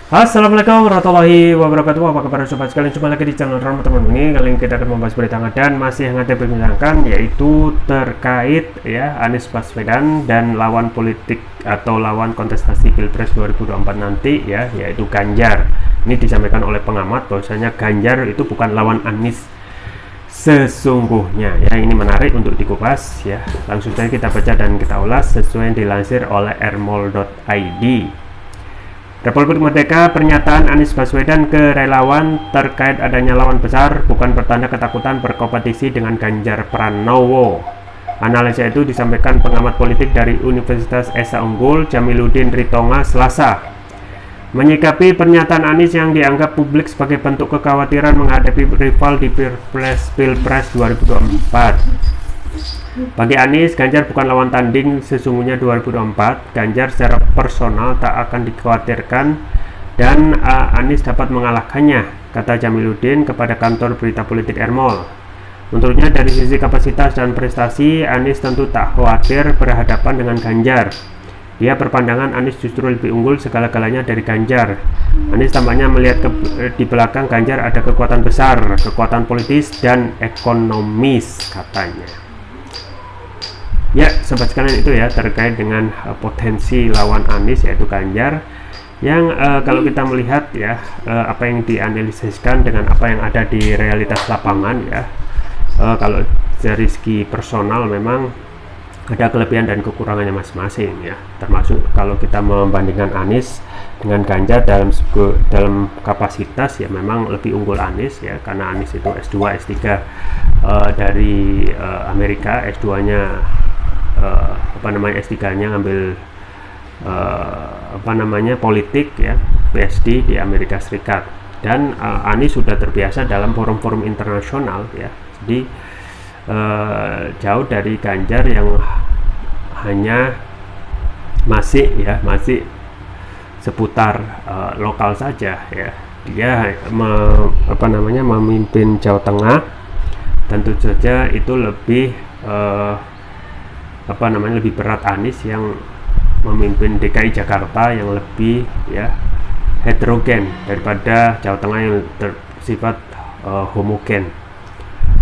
Assalamualaikum warahmatullahi wabarakatuh. Apa kabar sobat sekalian? Jumpa lagi di channel Rahmat Teman ini. Kali ini kita akan membahas berita hangat dan masih hangat diperbincangkan, yaitu terkait ya Anies Baswedan dan lawan politik atau lawan kontestasi Pilpres 2024 nanti ya, yaitu Ganjar. Ini disampaikan oleh pengamat bahwasanya Ganjar itu bukan lawan Anies sesungguhnya ya. Ini menarik untuk dikupas ya. Langsung saja kita baca dan kita ulas sesuai yang dilansir oleh rmol.id. Republik Merdeka, pernyataan Anies Baswedan ke relawan terkait adanya lawan besar bukan pertanda ketakutan berkompetisi dengan Ganjar Pranowo. Analisa itu disampaikan pengamat politik dari Universitas Esa Unggul, Jamiluddin Ritonga, Selasa. Menyikapi pernyataan Anies yang dianggap publik sebagai bentuk kekhawatiran menghadapi rival di Pilpres 2024. Bagi Anies, Ganjar bukan lawan tanding sesungguhnya 2024. Ganjar secara personal tak akan dikhawatirkan dan Anies dapat mengalahkannya, kata Jamiluddin kepada kantor berita politik Ermol. Menurutnya dari sisi kapasitas dan prestasi, Anies tentu tak khawatir berhadapan dengan Ganjar. Dia berpandangan Anies justru lebih unggul segala-galanya dari Ganjar. Anies tampaknya melihat di belakang Ganjar ada kekuatan besar, kekuatan politis dan ekonomis, katanya. Ya, sobat sekalian, itu ya terkait dengan potensi lawan Anies yaitu Ganjar yang kalau kita melihat ya apa yang dianalisiskan dengan apa yang ada di realitas lapangan ya, kalau dari segi personal memang ada kelebihan dan kekurangannya masing-masing ya, termasuk kalau kita membandingkan Anies dengan Ganjar dalam kapasitas ya memang lebih unggul Anies ya, karena Anies itu S2 S3 dari Amerika, S2-nya S3-nya ngambil politik ya, PhD di Amerika Serikat, dan Anies sudah terbiasa dalam forum-forum internasional ya, jadi jauh dari Ganjar yang hanya masih seputar lokal saja ya. Dia memimpin Jawa Tengah, tentu saja itu lebih lebih berat Anies yang memimpin DKI Jakarta yang lebih ya heterogen daripada Jawa Tengah yang bersifat homogen.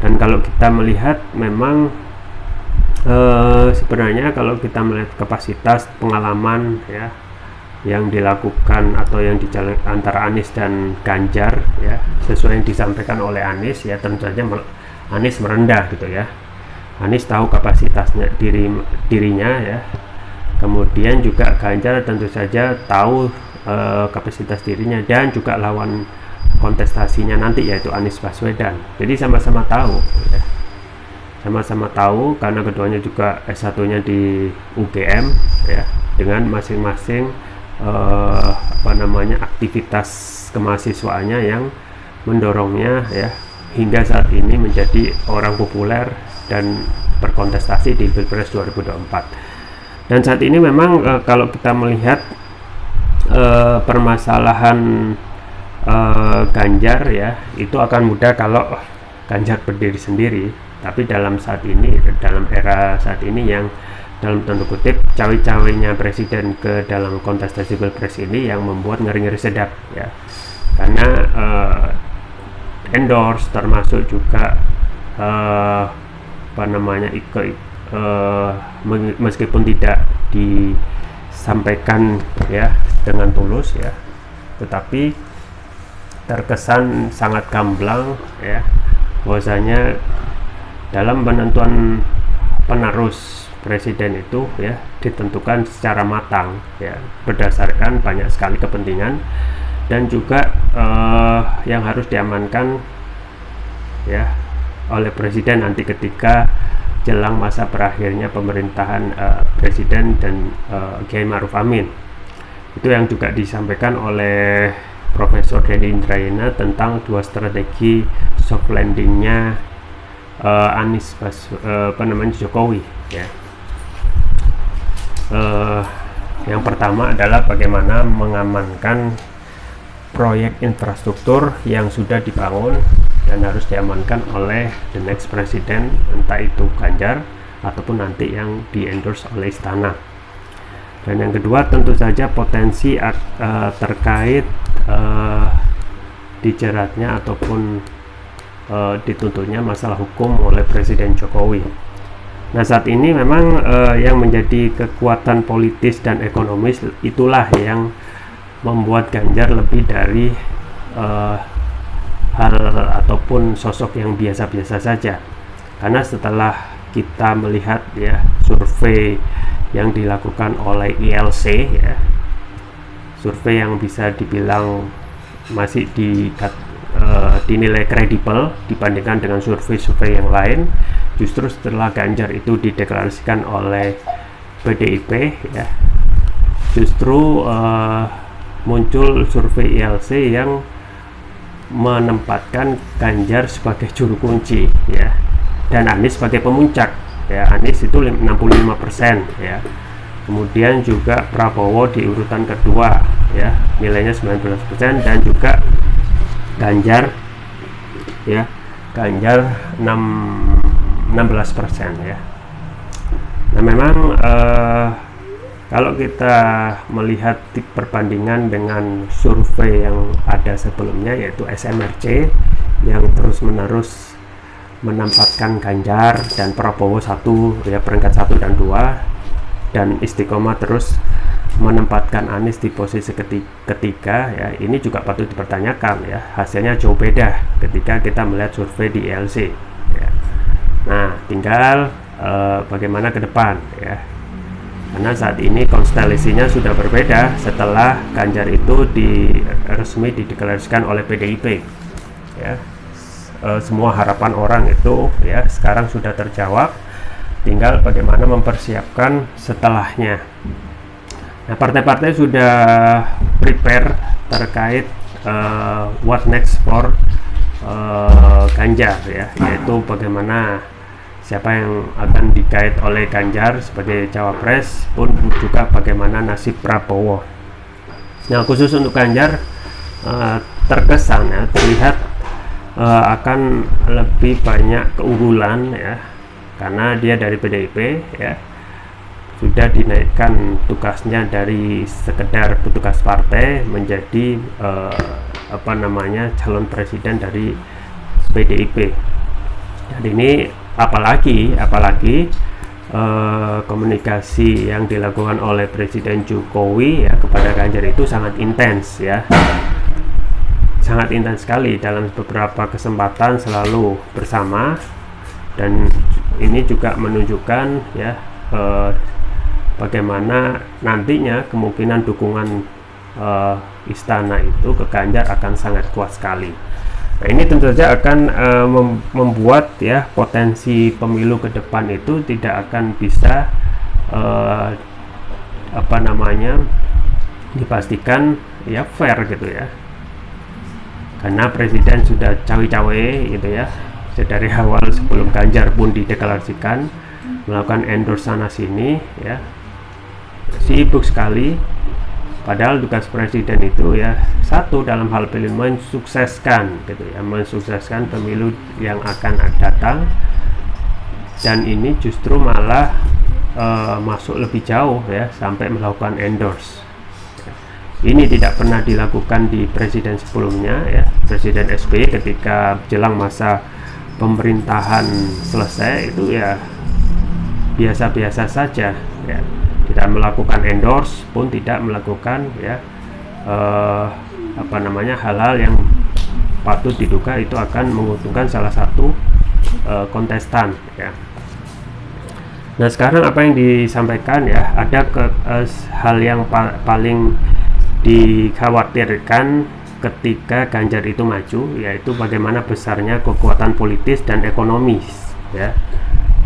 Dan kalau kita melihat memang sebenarnya kalau kita melihat kapasitas pengalaman ya yang dilakukan atau yang dijalankan antara Anies dan Ganjar ya, sesuai yang disampaikan oleh Anies ya, tentu saja Anies merendah gitu ya. Anies tahu kapasitasnya dirinya ya, kemudian juga Ganjar tentu saja tahu kapasitas dirinya dan juga lawan kontestasinya nanti yaitu Anies Baswedan. Jadi sama-sama tahu ya. Sama-sama tahu karena keduanya juga S1-nya di UGM ya, dengan masing-masing aktivitas kemahasiswaannya yang mendorongnya ya hingga saat ini menjadi orang populer dan berkontestasi di Pilpres 2024. Dan saat ini memang kalau kita melihat permasalahan Ganjar ya, itu akan mudah kalau Ganjar berdiri sendiri. Tapi dalam era saat ini yang dalam tanda kutip cawe-cawenya presiden ke dalam kontestasi Pilpres ini yang membuat ngeri-ngeri sedap ya, karena endorse termasuk juga meskipun tidak disampaikan ya dengan tulus ya, tetapi terkesan sangat gamblang ya, bahwasanya dalam penentuan penerus presiden itu ya ditentukan secara matang ya, berdasarkan banyak sekali kepentingan dan juga yang harus diamankan ya oleh presiden nanti ketika jelang masa berakhirnya pemerintahan presiden dan Kiai Ma'ruf Amin. Itu yang juga disampaikan oleh Profesor Denny Indrayana tentang dua strategi soft landingnya Anies Jokowi ya. Yang pertama adalah bagaimana mengamankan proyek infrastruktur yang sudah dibangun dan harus diamankan oleh the next president, entah itu Ganjar ataupun nanti yang di endorse oleh istana. Dan yang kedua tentu saja potensi terkait dijeratnya ataupun dituntutnya masalah hukum oleh Presiden Jokowi. Nah, saat ini memang yang menjadi kekuatan politis dan ekonomis itulah yang membuat Ganjar lebih dari hal ataupun sosok yang biasa-biasa saja. Karena setelah kita melihat ya survei yang dilakukan oleh ILC ya, survei yang bisa dibilang masih dinilai kredibel dibandingkan dengan survei-survei yang lain, justru setelah Ganjar itu dideklarasikan oleh PDIP ya, justru muncul survei ILC yang menempatkan Ganjar sebagai juru kunci ya, dan Anies sebagai pemuncak ya. Anies itu 65% ya, kemudian juga Prabowo di urutan kedua ya, nilainya 19%, dan juga Ganjar ya, Ganjar 16% ya. Nah, memang kalau kita melihat perbandingan dengan survei yang ada sebelumnya, yaitu SMRC yang terus-menerus menempatkan Ganjar dan Prabowo ya, peringkat 1 dan 2, dan Istiqomah terus menempatkan Anies di posisi ketiga ya, ini juga patut dipertanyakan ya. Hasilnya jauh beda ketika kita melihat survei di ILC ya. Nah, tinggal bagaimana ke depan ya, karena saat ini konstelasinya sudah berbeda setelah Ganjar itu resmi dideklarasikan oleh PDIP ya. Semua harapan orang itu ya sekarang sudah terjawab, tinggal bagaimana mempersiapkan setelahnya. Nah, partai-partai sudah prepare terkait what next for Ganjar ya, yaitu bagaimana siapa yang akan dikait oleh Ganjar sebagai cawapres, pun juga bagaimana nasib Prabowo. Nah, khusus untuk Ganjar terkesan ya, terlihat akan lebih banyak keunggulan ya, karena dia dari PDIP ya, sudah dinaikkan tugasnya dari sekedar petugas partai menjadi calon presiden dari PDIP. Dan ini apalagi komunikasi yang dilakukan oleh Presiden Jokowi ya kepada Ganjar itu sangat intens ya, sangat intens sekali. Dalam beberapa kesempatan selalu bersama, dan ini juga menunjukkan ya bagaimana nantinya kemungkinan dukungan istana itu ke Ganjar akan sangat kuat sekali. Nah, ini tentu saja akan membuat ya potensi pemilu ke depan itu tidak akan bisa dipastikan ya fair gitu ya, karena presiden sudah cawe-cawe gitu ya dari awal sebelum Ganjar pun dideklarasikan melakukan endorse sana sini ya, sibuk sekali. Padahal tugas presiden itu ya satu dalam hal pemilu mensukseskan gitu ya, mensukseskan pemilu yang akan datang, dan ini justru malah masuk lebih jauh ya sampai melakukan endorse. Ini tidak pernah dilakukan di presiden sebelumnya ya. Presiden SBY ketika jelang masa pemerintahan selesai itu ya biasa-biasa saja ya, tidak melakukan endorse, pun tidak melakukan ya hal-hal yang patut diduga itu akan menguntungkan salah satu kontestan ya. Nah, sekarang apa yang disampaikan ya, ada hal yang paling dikhawatirkan ketika Ganjar itu maju, yaitu bagaimana besarnya kekuatan politis dan ekonomis ya.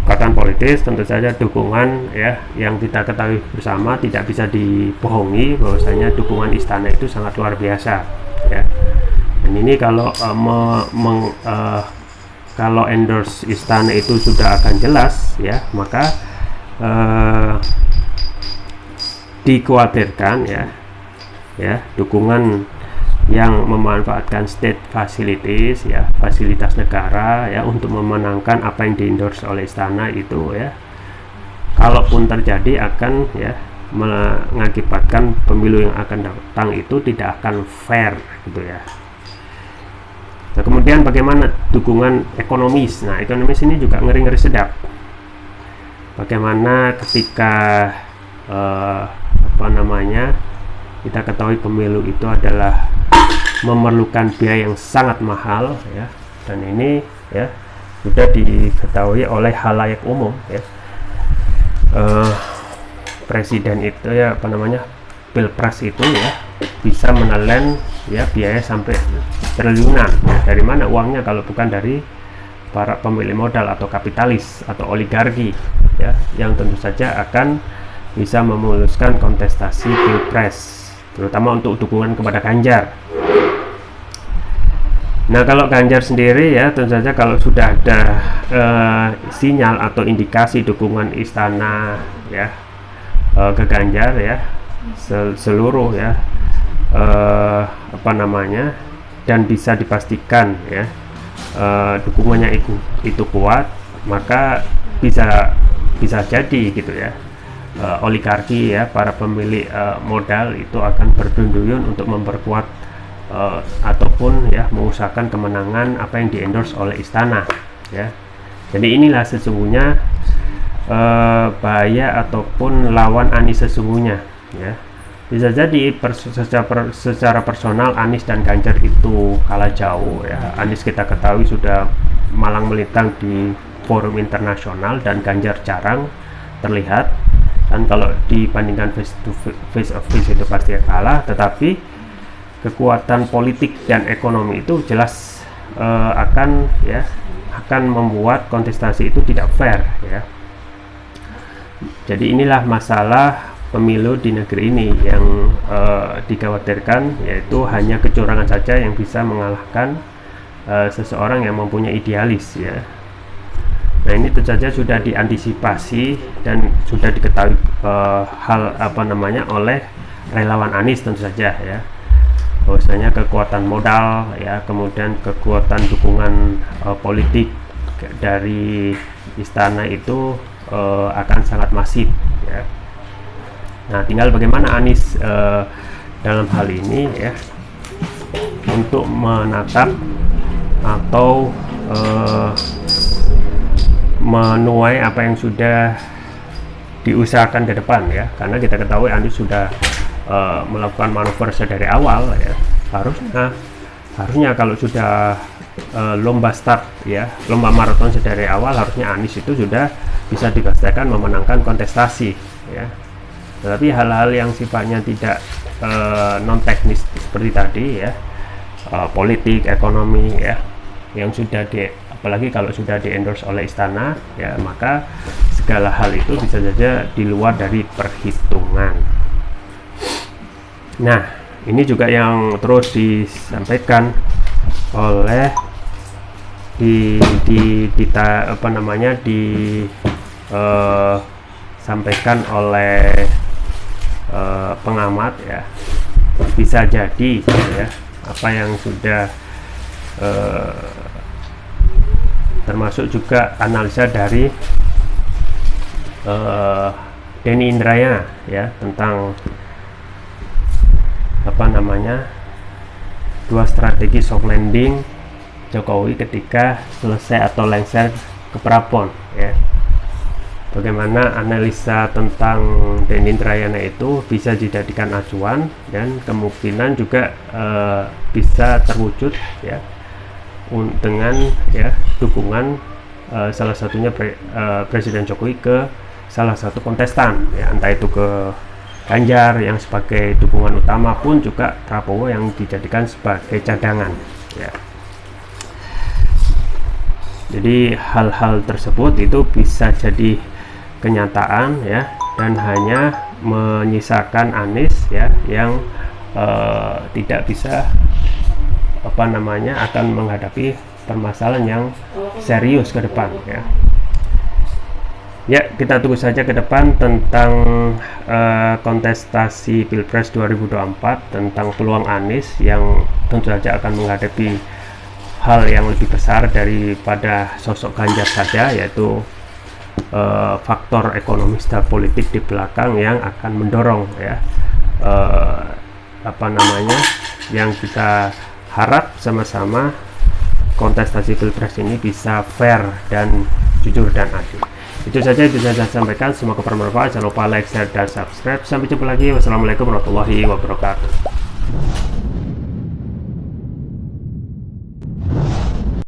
Kekuatan politis tentu saja dukungan ya, yang kita ketahui bersama tidak bisa dibohongi bahwasanya dukungan istana itu sangat luar biasa ya. Dan ini kalau kalau endorse istana itu sudah akan jelas ya, maka dikhawatirkan ya dukungan yang memanfaatkan state facilities ya, fasilitas negara ya, untuk memenangkan apa yang diendorse oleh istana itu ya, kalaupun terjadi akan ya mengakibatkan pemilu yang akan datang itu tidak akan fair gitu ya. Nah, kemudian bagaimana dukungan ekonomis? Nah, ekonomis ini juga ngeri-ngeri sedap. Bagaimana ketika kita ketahui pemilu itu adalah memerlukan biaya yang sangat mahal ya, dan ini ya sudah diketahui oleh halayak umum ya. Presiden itu ya pilpres itu ya bisa menelan ya biaya sampai triliunan ya. Dari mana uangnya kalau bukan dari para pemilik modal atau kapitalis atau oligarki ya, yang tentu saja akan bisa memuluskan kontestasi pilpres, terutama untuk dukungan kepada Ganjar. Nah, kalau Ganjar sendiri ya tentu saja kalau sudah ada sinyal atau indikasi dukungan istana ya ke Ganjar ya, seluruh ya dan bisa dipastikan ya dukungannya itu kuat, maka bisa jadi gitu ya, oligarki ya, para pemilik modal itu akan berduyun-duyun untuk memperkuat ataupun ya mengusahakan kemenangan apa yang di-endorse oleh istana ya. Jadi inilah sesungguhnya bahaya ataupun lawan Anies sesungguhnya ya. Bisa jadi secara personal Anies dan Ganjar itu kalah jauh ya. Anies kita ketahui sudah malang melintang di forum internasional dan Ganjar jarang terlihat, dan kalau dibandingkan face to face itu pasti kalah. Tetapi kekuatan politik dan ekonomi itu jelas akan membuat kontestasi itu tidak fair ya. Jadi inilah masalah pemilu di negeri ini yang dikhawatirkan, yaitu hanya kecurangan saja yang bisa mengalahkan seseorang yang mempunyai idealis ya. Nah, ini tentu saja sudah diantisipasi dan sudah diketahui oleh relawan Anies tentu saja ya, bahwasanya kekuatan modal ya, kemudian kekuatan dukungan politik dari istana itu akan sangat masif ya. Nah, tinggal bagaimana Anies dalam hal ini ya untuk menatap atau menuai apa yang sudah diusahakan ke depan ya, karena kita ketahui Anies sudah melakukan manuver sedari awal ya. Harusnya kalau sudah lomba start ya, lomba maraton sedari awal, harusnya Anies itu sudah bisa dipastikan memenangkan kontestasi ya. Tetapi hal-hal yang sifatnya tidak non teknis seperti tadi ya, politik, ekonomi ya, yang sudah apalagi kalau sudah di-endorse oleh istana ya, maka segala hal itu bisa saja di luar dari perhitungan. Nah, ini juga yang terus disampaikan oleh disampaikan oleh pengamat ya. Bisa jadi ya, apa yang sudah termasuk juga analisa dari Denny Indrayana ya, tentang dua strategi soft landing Jokowi ketika selesai atau lengser ke Prapon ya. Bagaimana analisa tentang Denny Indrayana itu bisa dijadikan acuan dan kemungkinan juga bisa terwujud ya dengan ya dukungan salah satunya Presiden Jokowi ke salah satu kontestan ya, entah itu ke Ganjar yang sebagai dukungan utama pun juga Prabowo yang dijadikan sebagai cadangan ya. Jadi hal-hal tersebut itu bisa jadi kenyataan ya, dan hanya menyisakan Anies ya yang tidak bisa akan menghadapi permasalahan yang serius ke depan ya. Ya, kita tunggu saja ke depan tentang kontestasi Pilpres 2024, tentang peluang Anies yang tentu saja akan menghadapi hal yang lebih besar daripada sosok Ganjar saja, yaitu faktor ekonomis dan politik di belakang yang akan mendorong ya yang kita harap sama-sama kontestasi pilpres ini bisa fair dan jujur dan adil. Itu saja yang bisa saya sampaikan, semoga bermanfaat. Jangan lupa like, share, dan subscribe. Sampai jumpa lagi. Wassalamualaikum warahmatullahi wabarakatuh.